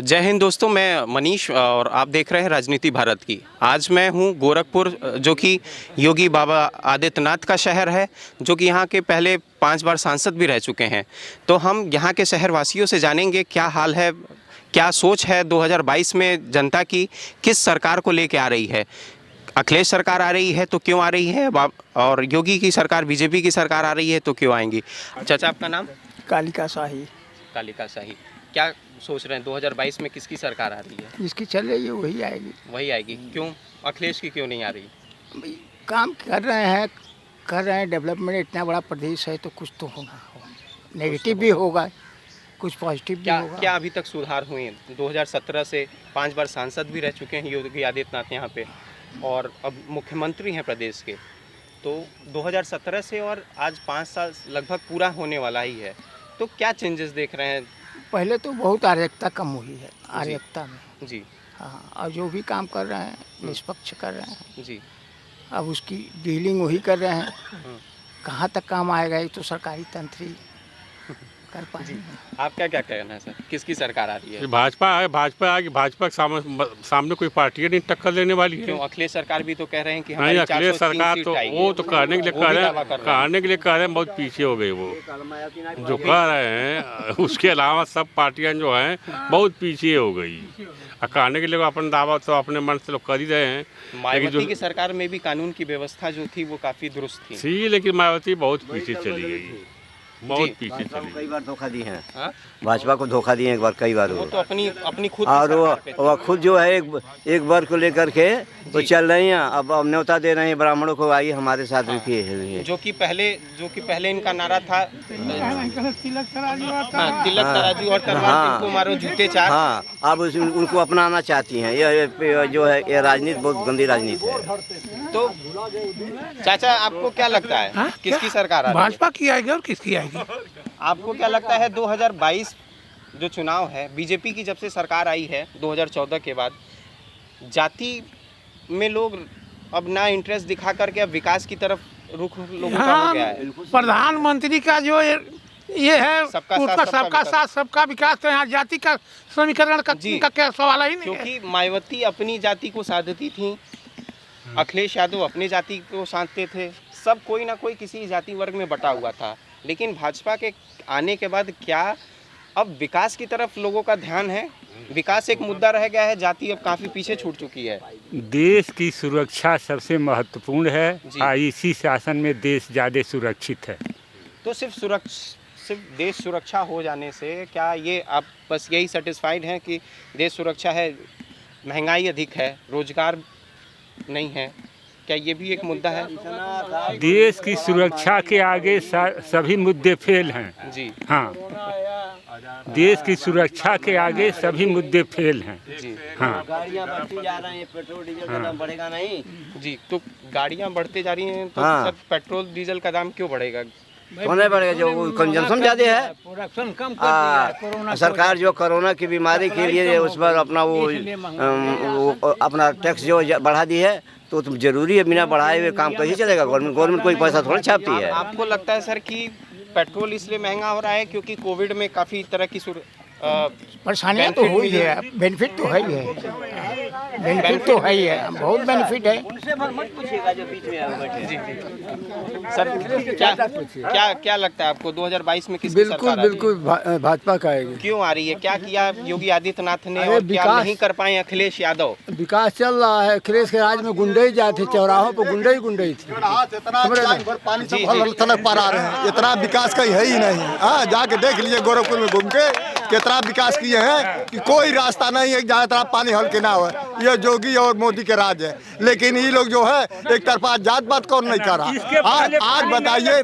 जय हिंद दोस्तों, मैं मनीष और आप देख रहे हैं राजनीति भारत की। आज मैं हूं गोरखपुर, जो कि योगी बाबा आदित्यनाथ का शहर है, जो कि यहां के पहले 5 बार सांसद भी रह चुके हैं। तो हम यहां के शहरवासियों से जानेंगे क्या हाल है, क्या सोच है 2022 में जनता की, किस सरकार को लेके आ रही है। अखिलेश सरकार आ रही है तो क्यों आ रही है, और योगी की सरकार, बीजेपी की सरकार आ रही है तो क्यों आएंगी। चाचा, आपका नाम? कालिका शाही। कालिका शाही। क्या सोच रहे हैं 2022 में किसकी सरकार आ रही है? जिसकी चल रही है वही आएगी। वही आएगी। क्यों अखिलेश की क्यों नहीं आ रही? भाई काम कर रहे हैं डेवलपमेंट, इतना बड़ा प्रदेश है तो कुछ तो होगा, नेगेटिव भी होगा, कुछ पॉजिटिव भी होगा। क्या अभी तक सुधार हुए? 2017 से 5 बार सांसद भी रह चुके हैं योगी आदित्यनाथ यहाँ पे, और अब मुख्यमंत्री हैं प्रदेश के। तो 2017 से और आज 5 साल लगभग पूरा होने वाला ही है, तो क्या चेंजेस देख रहे हैं? पहले तो बहुत अराजकता कम हुई है, अराजकता में जी। हाँ, और जो भी काम कर रहे हैं निष्पक्ष कर रहे हैं जी। अब उसकी डीलिंग वही कर रहे हैं। कहाँ तक काम आएगा, ये तो सरकारी तंत्र ही कर पाएंगे। आप क्या कहना है सर, किसकी सरकार आ रही है? भाजपा है, भाजपा आएगी। भाजपा के सामने कोई पार्टी नहीं टक्कर देने वाली है। क्यों? अखिलेश सरकार भी तो कह रहे हैं कि नहीं, अखिलेश सरकार तो वो तो कहने के लिए कह रहे हैं, बहुत पीछे हो गई वो जो कह रहे हैं। उसके अलावा सब पार्टियां जो हैं बहुत पीछे हो गई। कहने के लिए अपना दावा तो अपने मन से लोग कर ही रहे हैं। मायावती की सरकार में भी कानून की व्यवस्था जो थी वो काफी दुरुस्त थी, लेकिन मायावती बहुत पीछे चली गई, बहुत पीछे चली। कई बार धोखा दिए हैं, भाजपा को धोखा दिए एक बार, कई बार वो तो अपनी खुद और वो खुद जो है एक बार को लेकर के वो चल रही हैं। अब न्योता दे रहे हैं ब्राह्मणों को, आई हमारे साथ रुकिए। जो कि पहले इनका नारा था तिलक तराजू और तलवार को मारो जूते चार। हाँ, अब उनको अपनाना चाहती हैं। ये जो है ये राजनीति बहुत गंदी राजनीति है। तो चाचा, आपको क्या लगता है किसकी सरकार आ रही है? भाजपा की आएगी और किसकी आएगी? आपको क्या लगता है 2022 जो चुनाव है, बीजेपी की जब से सरकार आई है 2014 के बाद, जाति में लोग अब ना इंटरेस्ट दिखा करके अब विकास की तरफ रुख लोगों का हो गया है। प्रधानमंत्री का जो ये है सबका साथ सबका विकास, तो यहाँ जाति का समीकरण का क्या सवाल ही नहीं है। क्योंकि मायावती अपनी जाति को साधती थी, अखिलेश यादव अपने जाति को साधते थे, सब कोई ना कोई किसी जाति वर्ग में बटा हुआ था। लेकिन भाजपा के आने के बाद क्या अब विकास की तरफ लोगों का ध्यान है? विकास एक मुद्दा रह गया है, जाति अब काफी पीछे छूट चुकी है। देश की सुरक्षा सबसे महत्वपूर्ण है, इसी शासन में देश ज़्यादा सुरक्षित है। तो सिर्फ देश सुरक्षा हो जाने से क्या ये आप बस यही सेटिस्फाइड हैं कि देश सुरक्षा है, महंगाई अधिक है, रोजगार नहीं है, क्या ये भी एक मुद्दा है? देश की सुरक्षा के आगे सभी मुद्दे फेल हैं। जी हाँ, देश की सुरक्षा के आगे सभी मुद्दे फेल हैं। जी हाँ, गाड़ियाँ बढ़ती जा रही हैं, पेट्रोल डीजल का दाम बढ़ेगा नहीं। जी, तो गाड़ियाँ बढ़ते जा रही हैं तो सर पेट्रोल डीजल का दाम क्यों बढ़ेगा? तो नहीं बढ़ेगा, जो कंजम्पशन ज़्यादा है, प्रोडक्शन कम कर दिया। सरकार जो कोरोना की बीमारी के लिए उस पर अपना वो अपना टैक्स जो बढ़ा दी है, तो जरूरी है, बिना बढ़ाए हुए काम कैसे चलेगा? गवर्नमेंट कोई पैसा थोड़ा छापती है। आपको लगता है सर कि पेट्रोल इसलिए महंगा हो रहा है क्योंकि कोविड में काफ़ी तरह की परेशानियाँ तो हुई है, बेनिफिट तो है ही है, बेनिफिट तो है ही है, बहुत बेनिफिट है। जी सर, क्या लगता है आपको 2022 में किसकी सरकार आ रही है? बिल्कुल भाजपा का आएगी। क्यों आ रही है? क्या किया योगी आदित्यनाथ ने और क्या नहीं कर पाए अखिलेश यादव? विकास चल रहा है। अखिलेश के राज में गुंडे ही जाते, चौराहों पर गुंडे ही थी। इतना विकास कहीं है ही नहीं। हाँ, जाके देख लीजिए गोरखपुर में घूम के, कितना विकास किए हैं कि कोई रास्ता नहीं है जहाँ तरह पानी हल्के ना हो। ये योगी और मोदी के राज है। लेकिन ये लोग जो है एक तरफा जात पात कौन नहीं कर रहा। आज बताइए,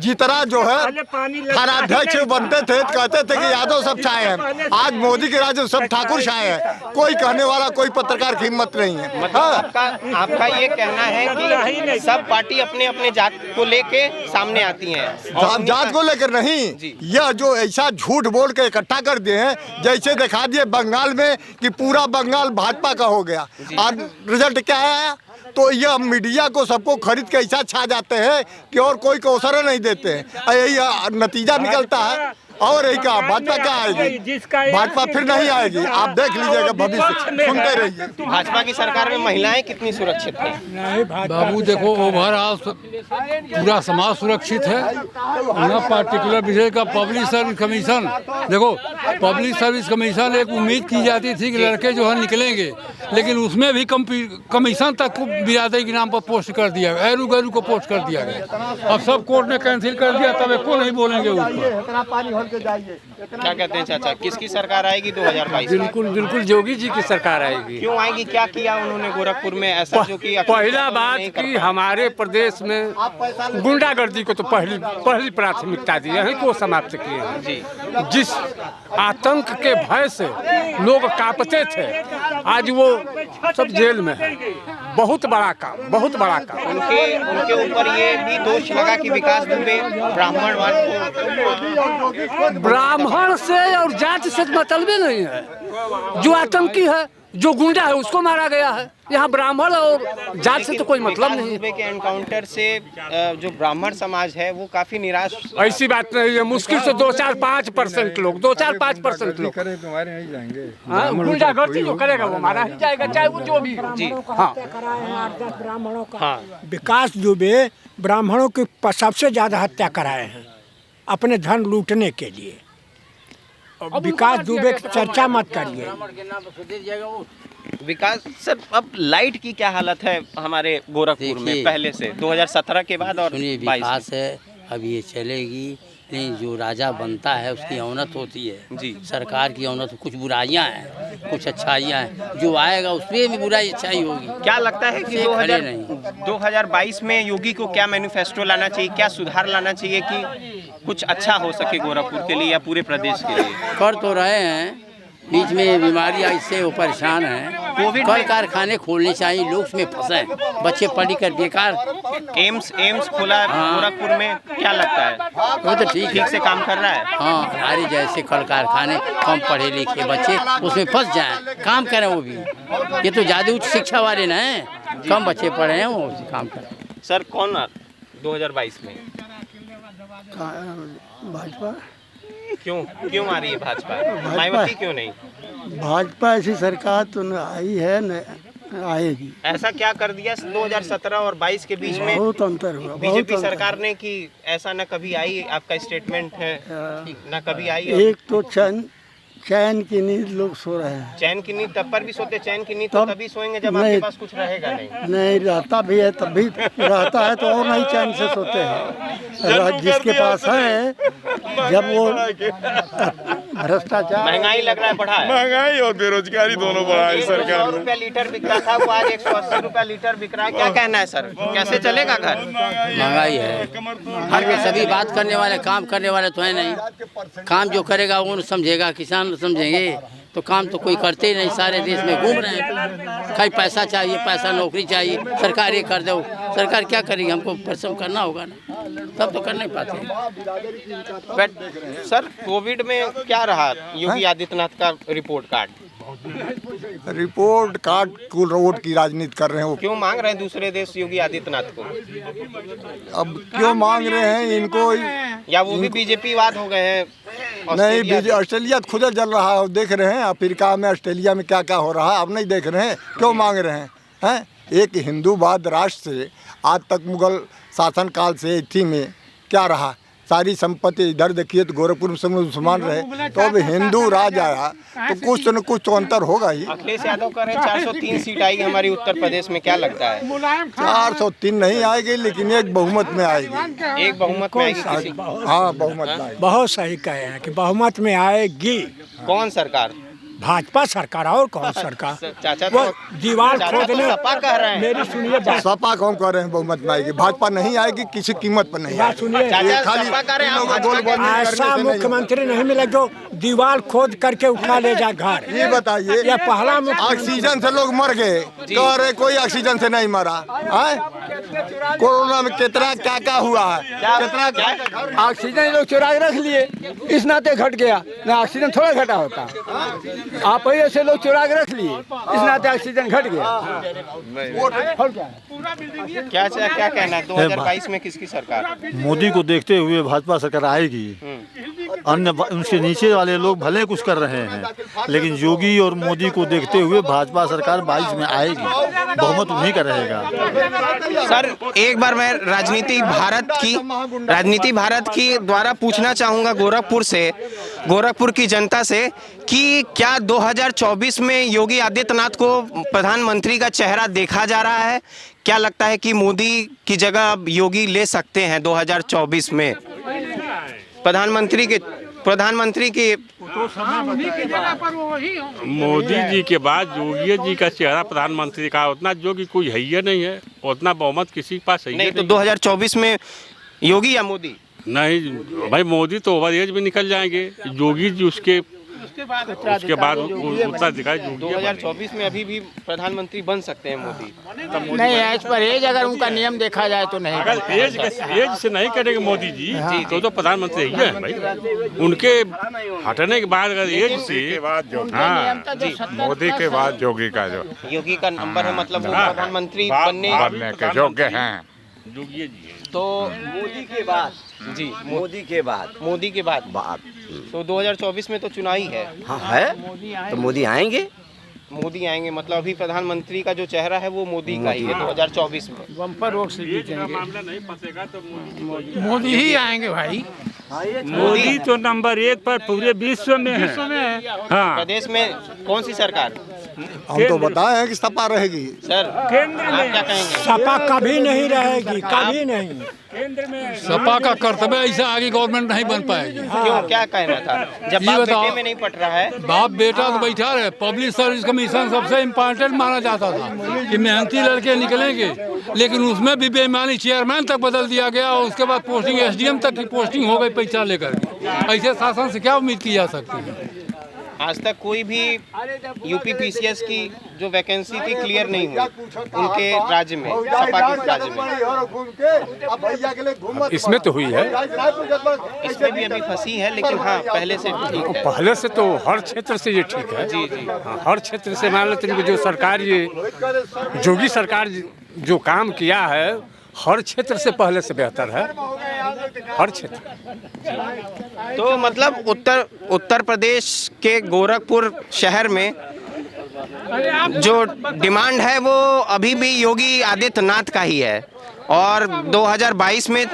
जितना जो है थानाध्यक्ष बनते थे कहते थे कि यादव सब छाए हैं, आज मोदी के राज में सब ठाकुर छाए हैं। कोई कहने वाला, कोई पत्रकार की हिम्मत नहीं है। मतलब आपका ये कहना है कि सब पार्टी अपने अपने जात को लेके सामने आती हैं? जात को लेकर नहीं, यह जो ऐसा झूठ बोल के इकट्ठा कर दिए हैं, जैसे दिखा दिए बंगाल में कि पूरा बंगाल भाजपा का हो गया, और रिजल्ट क्या आया? तो यह मीडिया को सबको खरीद के ऐसा छा जाते हैं कि और कोई को अवसर नहीं देते हैं, यही नतीजा निकलता है। और यही कहा भाजपा क्या आएगी, जिसका भाजपा फिर नहीं आएगी। आप देख लीजिएगा भविष्य, सुनते रहिए। भाजपा की सरकार में महिलाएं कितनी सुरक्षित हैं? बाबू देखो, ओवरऑल पूरा समाज सुरक्षित है ना। पर्टिकुलर विषय का पब्लिक सर्विस कमीशन, देखो पब्लिक सर्विस कमीशन एक उम्मीद की जाती थी कि लड़के जो है निकलेंगे, लेकिन उसमें भी कमीशन तक को बिरादरी के नाम पर पोस्ट कर दिया गया, एरू गैरू को पोस्ट कर दिया गया। अब सब कोर्ट ने कैंसिल कर दिया, तब को नहीं बोलेंगे ऊपर। क्या कहते हैं चाचा, किसकी सरकार आएगी 2022 में? बिल्कुल बिल्कुल योगी जी की सरकार आएगी। क्यों आएगी, क्या किया उन्होंने गोरखपुर में ऐसा जो कि पहला बात कि हमारे प्रदेश में गुंडागर्दी को तो पहली प्राथमिकता दी है, को समाप्त किए हैं जी। जिस आतंक के भय से लोग कांपते थे, आज वो सब जेल में है। बहुत बड़ा काम, बहुत बड़ा काम। उनके ऊपर ये भी दोष लगा कि विकास दुबे ब्राह्मणवाद को, ब्राह्मण से और जाति से मतलब नहीं है। जो आतंकी है, जो गुंडा है, उसको मारा गया है। यहाँ ब्राह्मण और जाति से तो कोई मतलब नहीं है। दुबे के एनकाउंटर से जो ब्राह्मण समाज है वो काफी निराश। ऐसी बात नहीं है, मुश्किल से 2-4-5% लोग, 2-4-5% लोग गुंडागर्दी जो करेगा वो मारा ही जाएगा, चाहे वो जो भी हो। जी हाँ, हाँ, विकास दुबे ब्राह्मणों की सबसे ज्यादा हत्या कराए हैं अपने धन लूटने के लिए। और विकास दुबे की चर्चा मत करिए। विकास सर, अब लाइट की क्या हालत है हमारे गोरखपुर में पहले से 2017 के बाद और सुनिए, 22 विकास है, अब ये चलेगी नहीं। जो राजा बनता है उसकी औनत होती है जी। सरकार की औनत, कुछ बुराइयां हैं, कुछ अच्छाइयां हैं। जो आएगा उसमें भी बुराई अच्छाई होगी। क्या लगता है कि से खड़े नहीं। 2022 में योगी को क्या मैनिफेस्टो लाना चाहिए, क्या सुधार लाना चाहिए कि कुछ अच्छा हो सके गोरखपुर के लिए या पूरे प्रदेश के लिए? कर तो रहे हैं, बीच में बीमारियां इससे वो परेशान हैं। कल कारखाने खोलने चाहिए, लोग उसमें फंसे हैं, बच्चे पढ़ कर बेकार। एम्स खोला गोरखपुर में, क्या लगता है वो तो ठीक से काम कर रहा है? हाँ, हमारे जैसे कल कारखाने कम पढ़े लिखे बच्चे उसमें फंस जाएं, काम करें वो भी। ये तो ज़्यादा उच्च शिक्षा वाले ना हैं, कम बच्चे पढ़े हैं, वो काम करें। सर कौन 2022 में भाजपा क्यों आ रही है भाजपा? मायावती क्यों नहीं? भाजपा ऐसी सरकार तो न आई है न आएगी। ऐसा क्या कर दिया 2017 और 22 के बीच में? बहुत अंतर हुआ, बीजेपी सरकार ने कि ऐसा न कभी आई, आपका स्टेटमेंट है न कभी आई। एक तो चैन की नींद लोग सो रहे हैं। चैन की नींद तब पर भी सोते, चैन की नींद तो तभी सोएंगे जब आपके पास कुछ रहेगा नहीं। नहीं रहता भी है, तब भी रहता है तो और नहीं चैन से सोते हैं। जिसके पास है, जब वो भ्रष्टाचार, महंगाई लग रहा है बढ़ा है, महंगाई और बेरोजगारी दोनों बढ़ा है सरकार 100 रुपया लीटर बिक रहा था, वो आज 180 रुपया लीटर बिक रहा है। क्या कहना है सर, कैसे चलेगा घर? महंगाई है, हर में सभी बात करने वाले, काम करने वाले तो है नहीं। काम जो करेगा वो समझेगा, किसान समझेंगे, तो काम तो कोई करते ही नहीं। सारे देश में घूम रहे हैं, कहीं पैसा चाहिए, पैसा नौकरी चाहिए, सरकार ये कर दो। सरकार क्या करेगी, हमको परिश्रम करना होगा ना, तब तो कर नहीं पाते। बट सर कोविड में क्या रहा योगी आदित्यनाथ का रिपोर्ट कार्ड? रिपोर्ट कार्ड कुल रोड की राजनीति कर रहे हैं वो। क्यों मांग रहे हैं दूसरे देश योगी आदित्यनाथ को? अब क्यों मांग रहे हैं इनको, या वो भी बीजेपी वाद हो गए हैं? नहीं, ऑस्ट्रेलिया खुद जल रहा है, देख रहे हैं अफ्रीका में, ऑस्ट्रेलिया में क्या क्या हो रहा है, अब नहीं देख रहे हैं? क्यों मांग रहे हैं? एक हिंदूवाद राष्ट्र से आज तक मुगल शासन काल से इथी में क्या रहा, सारी संपत्ति इधर देखिए तो गोरखपुर में सब मुसलमान रहे, तो अब हिंदू राज आया तो कुछ न कुछ तो अंतर होगा ही। अखिलेश यादव कह रहे हैं 403 सीट आएगी हमारी उत्तर प्रदेश में, क्या लगता है? 403 नहीं आएगी, लेकिन एक बहुमत में आएगी। एक बहुमत में आएगी किसी? हाँ, बहुमत में आएगी। बहुत सही कहे हैं कि बहुमत में आएगी। कौन सरकार? भाजपा सरकार और कौन सरकार? चाचा वो तो दीवार खोदने, सपा कह रहे हैं। मेरी सुनिए बात, सपा कौन कह रहे हैं बहुमत में आएगी? भाजपा नहीं आएगी, किसी कीमत पर नहीं आएगी। सुनिए, चाचा खाली सपा कह रहे हैं, आप भाजपा के- ऐसा मुख्यमंत्री नहीं मिला जो दीवार खोद करके उठा ले जा घर। ये बताइए, ये पहला ऑक्सीजन से लोग मर गए, कह रहे कोई ऑक्सीजन से नहीं मरा है? कोरोना में कितना क्या क्या हुआ है, कितना ऑक्सीजन लोग चुरा के रख लिए, इस नाते घट गया ना। ऑक्सीजन थोड़ा घटा होता, आप ही ऐसे लोग चुरा के रख लिए, इस नाते ऑक्सीजन घट गया। क्या कहना है 2022 में किसकी सरकार? मोदी को देखते हुए भाजपा सरकार आएगी। अन्य उनके नीचे वाले लोग भले कुछ कर रहे हैं, लेकिन योगी और मोदी को देखते हुए भाजपा सरकार 22 में आएगी, बहुमत उन्हीं का रहेगा। सर एक बार मैं राजनीति भारत की द्वारा पूछना चाहूंगा गोरखपुर की जनता से कि क्या 2024 में योगी आदित्यनाथ को प्रधानमंत्री का चेहरा देखा जा रहा है? क्या लगता है कि मोदी की जगह अब योगी ले सकते हैं 2024 में प्रधानमंत्री के मोदी जी के बाद योगी जी का चेहरा प्रधानमंत्री का उतना जोगी कोई है ही नहीं है, उतना बहुमत किसी के पास है नहीं। तो 2024 में योगी या मोदी? नहीं भाई, मोदी तो ओवर एज में निकल जाएंगे, योगी जी उसके बाद उत्तराधिकारी 2024 में अभी भी प्रधानमंत्री बन सकते हैं मोदी। नहीं, एज पर एज अगर उनका नियम देखा जाए तो नहीं। अगर एज से नहीं करेंगे मोदी जी तो प्रधानमंत्री ही है भाई। उनके हटने के बाद अगर एज से मोदी के बाद योगी का योगी का नंबर है, मतलब वो प्रधानमंत्री बनने के योग्य हैं। योगी जी तो मोदी के बाद तो 2024 में तो चुनाव ही है। हाँ है, तो मोदी आएंगे। मतलब अभी प्रधानमंत्री का जो चेहरा है वो मोदी का ही है 2024 में। बम्पर वोट से जीतेंगे, मामला नहीं फंसेगा तो मोदी ही आएंगे भाई। मोदी तो नंबर 1 पर पूरे विश्व में है। हाँ, प्रदेश में कौन सी सरकार? हम तो बताए हैं कि सपा रहेगी। सर केंद्र में क्या कहेंगे? सपा कभी नहीं रहेगी, कभी नहीं। केंद्र में सपा का कर्तव्य ऐसा आगे गवर्नमेंट नहीं बन पाएगी। क्यों, क्या कहना था? जब ये बाप बताओ। बेटे में नहीं पट रहा है। बाप बेटा तो बैठा रहे। पब्लिक सर्विस कमीशन सबसे इम्पोर्टेंट माना जाता था कि मेहनती लड़के निकलेंगे, लेकिन उसमें भी बेईमानी, चेयरमैन तक बदल दिया गया और उसके बाद पोस्टिंग SDM तक की पोस्टिंग हो गई पैसा लेकर। ऐसे शासन से क्या उम्मीद की जा सकती है? आज तक कोई भी यूपी PCS की जो वैकेंसी थी क्लियर नहीं हुई उनके राज्य में, सपा के राज्य में। इसमें तो हुई है, इसमें भी अभी फंसी है, लेकिन हाँ पहले से ठीक है। पहले से तो हर क्षेत्र से ये ठीक है। जी हाँ, हर क्षेत्र से मान लेते हैं कि जो सरकार ये योगी सरकार जो काम किया है हर क्षेत्र से पहले से बेहतर है, हर क्षेत्र। तो मतलब उत्तर प्रदेश के गोरखपुर शहर में जो डिमांड है वो अभी भी योगी आदित्यनाथ का ही है, और 2022 में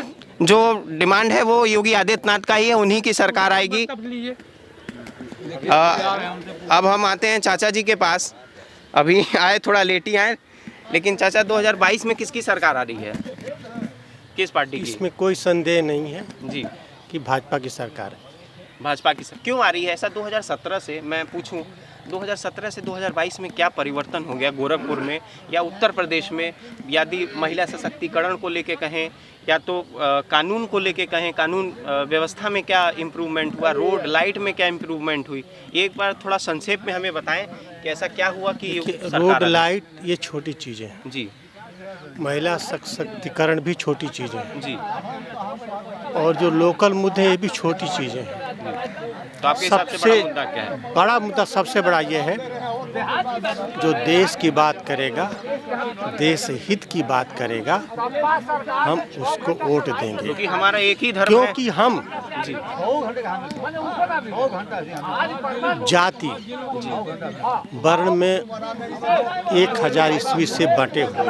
जो डिमांड है वो योगी आदित्यनाथ का ही है, उन्हीं की सरकार आएगी। अब हम आते हैं चाचा जी के पास। अभी आए, थोड़ा लेट ही आए, लेकिन चाचा 2022 में किसकी सरकार आ रही है, किस पार्टी की? इसमें कोई संदेह नहीं है जी कि भाजपा की सरकार है। भाजपा की क्यों आ रही है ऐसा? 2017 से मैं पूछूं, 2017 से 2022 में क्या परिवर्तन हो गया गोरखपुर में या उत्तर प्रदेश में? यदि महिला सशक्तिकरण को लेके कहें या तो कानून को लेके कहें, कानून व्यवस्था में क्या इम्प्रूवमेंट हुआ, रोड लाइट में क्या इम्प्रूवमेंट हुई? एक बार थोड़ा संक्षेप में हमें बताएं कि ऐसा क्या हुआ कि रोड लाइट ये छोटी चीज़ें हैं जी, महिला सशक्तिकरण भी छोटी चीज़ें हैं जी, और जो लोकल मुद्दे ये भी छोटी चीज़ें हैं। तो आपके हिसाब से बड़ा मुद्दा क्या है? बड़ा मुद्दा सबसे बड़ा ये है, जो देश की बात करेगा, देश हित की बात करेगा, हम उसको वोट देंगे, क्योंकि हमारा एक ही धर्म क्योंकि हम जी जाति वर्ण में 1000 ईस्वी से बटे हुए हैं।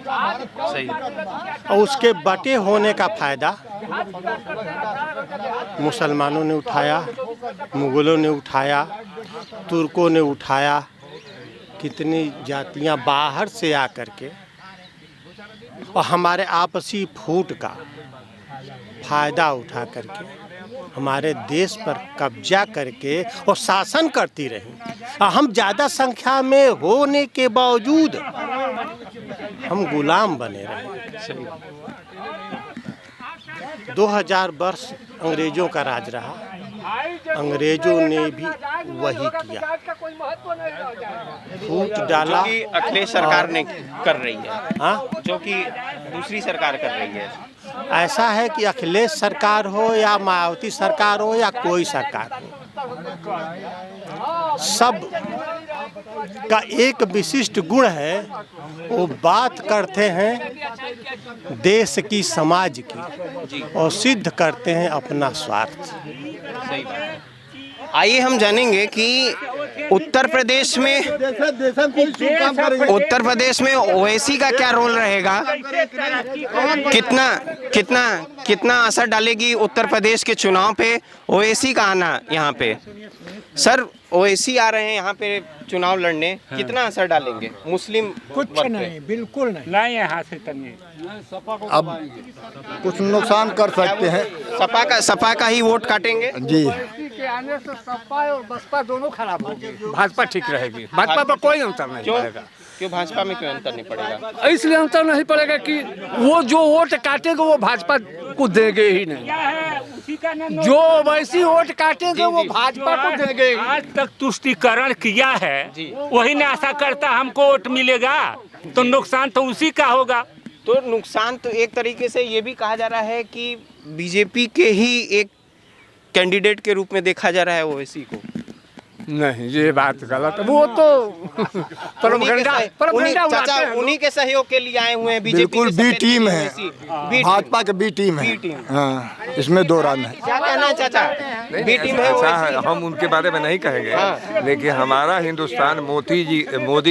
सही, और उसके बटे होने का फायदा मुसलमानों ने उठाया, मुगलों ने उठाया, तुर्कों ने उठाया, कितनी जातियां बाहर से आकर के और हमारे आपसी फूट का फायदा उठा करके हमारे देश पर कब्जा करके और शासन करती रही। हम ज़्यादा संख्या में होने के बावजूद हम गुलाम बने रहे। 2000 वर्ष अंग्रेजों का राज रहा, अंग्रेजों ने भी वही किया, फूट डाला। जो कि अखिलेश सरकार ने कर रही है, हाँ, जो कि दूसरी सरकार कर रही है। ऐसा है कि अखिलेश सरकार हो या मायावती सरकार हो या कोई सरकार हो, सब का एक विशिष्ट गुण है, वो बात करते हैं देश की, समाज की, और सिद्ध करते हैं अपना स्वार्थ। आइए हम जानेंगे कि उत्तर प्रदेश में ओवैसी का क्या रोल रहेगा, कितना असर डालेगी उत्तर प्रदेश के चुनाव पे ओवैसी का आना यहाँ पे। सर, ओवैसी आ रहे हैं यहाँ पे चुनाव लड़ने, कितना असर डालेंगे मुस्लिम कुछ नहीं, बिल्कुल नहीं। नहीं यहाँ से तनी अब कुछ नुकसान कर सकते हैं। सपा का ही वोट काटेंगे जी। के आने से सपा और बसपा दोनों खराब होगी, भाजपा ठीक रहेगी। भाजपा पर कोई अंतर नहीं पड़ेगा। क्यों भाजपा में क्यों अंतर नहीं पड़ेगा? इसलिए अंतर नहीं पड़ेगा कि वो जो वोट काटेंगे वो भाजपा को देंगे ही नहीं, जो वैसी वोट काटेंगे वो भाजपा को देंगे ही। आज तक तुष्टीकरण किया है, वही ने आशा करता हमको वोट मिलेगा, तो नुकसान तो उसी का होगा। तो नुकसान तो एक तरीके से ये भी कहा जा रहा है कि बीजेपी के ही एक कैंडिडेट के रूप में देखा जा रहा है ओवैसी को। नहीं, ये बात गलत है। वो तो चाचा उन्हीं के सहयोग के लिए आए हुए हैं। बीजेपी बिल्कुल बी टीम है, भाजपा के बी टीम है। हाँ, इसमें दो रान है। क्या कहना है चाचा? बी टीम है ऐसा हम उनके बारे में नहीं कहेंगे, लेकिन हमारा हिंदुस्तान मोदी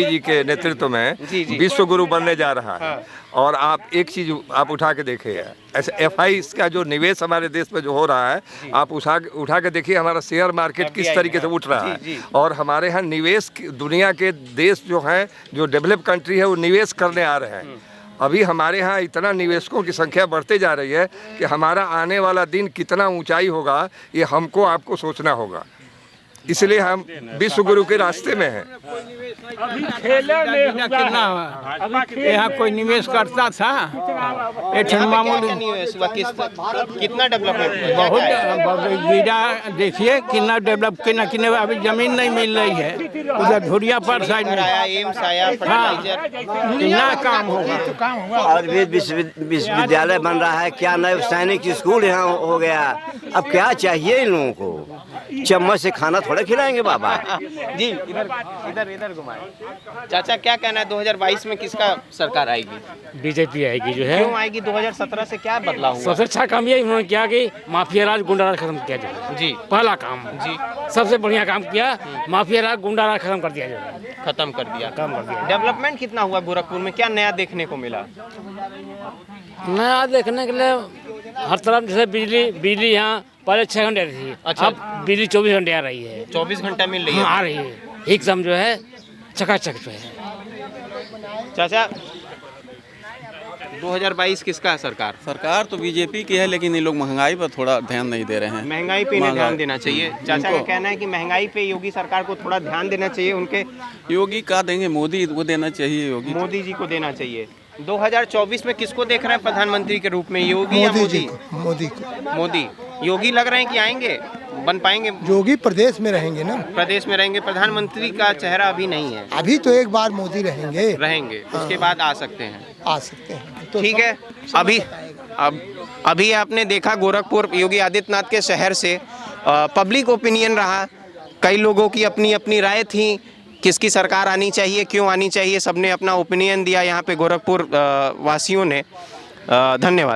जी के नेतृत्व में विश्व गुरु बनने जा रहा है। और आप एक चीज आप उठा के देखिए, ऐसे FI का जो निवेश हमारे देश में जो हो रहा है, आप उठा के देखिए हमारा शेयर मार्केट किस तरीके से उठ रहा है। और हमारे यहाँ निवेश, दुनिया के देश जो हैं, जो डेवलप कंट्री है, वो निवेश करने आ रहे हैं। अभी हमारे यहाँ इतना निवेशकों की संख्या बढ़ते जा रही है कि हमारा आने वाला दिन कितना ऊंचाई होगा, ये हमको आपको सोचना होगा। इसलिए हम विश्व गुरु के रास्ते में हैं। यहाँ कोई निवेश करता था, कितना डेवलपमेंट बहुत गिरा। देखिए कितना डेवलप, कितना अभी जमीन नहीं मिल रही है, उधर धुरिया पर साइड में एम्स आया, कितना काम होगा। और भी विश्वविद्यालय बन रहा है, क्या नए सैनिक स्कूल यहाँ हो गया। अब क्या चाहिए इन लोगों को? चम्मच से खाना थोड़ा खिलाएंगे बाबा जी। इधर घुमाए। चाचा क्या कहना है, 2022 में किसका सरकार आएगी? बीजेपी आएगी। जो है क्यों आएगी? 2017 से क्या बदलाव हुआ? सबसे अच्छा काम ये उन्होंने किया कि माफिया राज गुंडा राज खत्म किया जाए। जी, पहला काम जी, सबसे बढ़िया काम किया, माफिया राज गुंडा राज खत्म कर दिया जाए। खत्म कर दिया। डेवलपमेंट कितना हुआ गोरखपुर में? क्या नया देखने को मिला? नया देखने के लिए हर तरफ, जैसे बिजली यहाँ पहले 6 घंटे थी, अच्छा, अब बिजली 24 घंटे आ रही है। 24 घंटा मिल रही है? आ रही है एकदम, जो है चकाचक जो है। चाचा 2022 किसका है सरकार? सरकार तो बीजेपी की है, लेकिन ये लोग महंगाई पर थोड़ा ध्यान नहीं दे रहे हैं। महंगाई पे नहीं ध्यान देना चाहिए। चाचा का कहना है कि महंगाई पे योगी सरकार को थोड़ा ध्यान देना चाहिए। उनके योगी का देंगे, मोदी को देना चाहिए। मोदी जी को देना चाहिए। 2024 में किसको देख रहे हैं प्रधानमंत्री के रूप में, योगी या मोदी? मोदी। योगी लग रहे हैं कि आएंगे, बन पाएंगे? योगी प्रदेश में रहेंगे ना, प्रदेश में रहेंगे। प्रधानमंत्री का चेहरा अभी नहीं है। अभी तो एक बार मोदी रहेंगे। उसके बाद आ सकते हैं। तो ठीक है। अभी आपने देखा गोरखपुर योगी आदित्यनाथ के शहर से पब्लिक ओपिनियन रहा। कई लोगों की अपनी अपनी राय थी, किसकी सरकार आनी चाहिए, क्यों आनी चाहिए, सबने अपना ओपिनियन दिया यहाँ पे गोरखपुर वासियों ने। धन्यवाद।